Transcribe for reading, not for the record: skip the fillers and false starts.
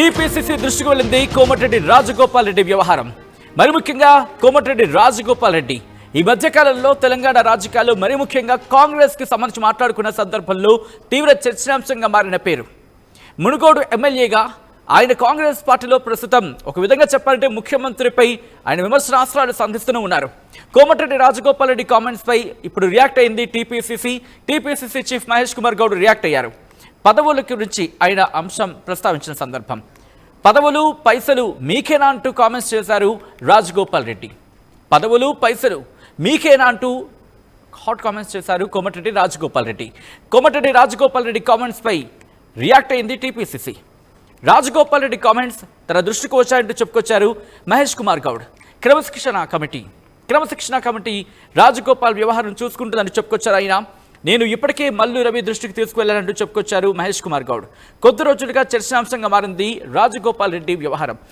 TPCC దృష్టికి వెళ్ళింది కోమటిరెడ్డి రాజగోపాల్ రెడ్డి వ్యవహారం. మరి ముఖ్యంగా కోమటిరెడ్డి రాజగోపాల్ రెడ్డి ఈ మధ్యకాలంలో తెలంగాణ రాజకీయాల్లో మరి ముఖ్యంగా కాంగ్రెస్ కి సంబంధించి మాట్లాడుకున్న సందర్భంలో తీవ్ర చర్చనాంశంగా మారిన పేరు. మునుగోడు ఎమ్మెల్యేగా ఆయన కాంగ్రెస్ పార్టీలో ప్రస్తుతం ఒక విధంగా చెప్పాలంటే ముఖ్యమంత్రిపై ఆయన విమర్శనాస్త్రాలు సంధిస్తూనే ఉన్నారు. కోమటిరెడ్డి రాజగోపాల్ రెడ్డి కామెంట్స్ పై ఇప్పుడు రియాక్ట్ అయింది TPCC chief Mahesh Kumar Goud react అయ్యారు. పదవుల గురించి ఆయన అంశం ప్రస్తావించిన సందర్భం, పదవులు పైసలు మీకేనా అంటూ కామెంట్స్ చేశారు రాజగోపాల్ రెడ్డి. పదవులు పైసలు మీకేనా అంటూ హాట్ కామెంట్స్ చేశారు కోమటిరెడ్డి రాజగోపాల్ రెడ్డి. కోమటిరెడ్డి రాజగోపాల్ రెడ్డి కామెంట్స్ పై రియాక్ట్ అయింది టీపీసీసీ. రాజగోపాల్ రెడ్డి కామెంట్స్ తన దృష్టికి వచ్చాయంటూ చెప్పుకొచ్చారు మహేష్ కుమార్ గౌడ్. క్రమశిక్షణ కమిటీ రాజగోపాల్ వ్యవహారం చూసుకుంటుందని చెప్పుకొచ్చారు ఆయన. నేను ఇప్పటికే మల్లు రవి దృష్టికి తీసుకువెళ్లానంటూ చెప్పుకొచ్చారు మహేష్ కుమార్ గౌడ్. కొద్ది రోజులుగా చర్చనాంశంగా మారింది రాజగోపాల్ రెడ్డి వ్యవహారం.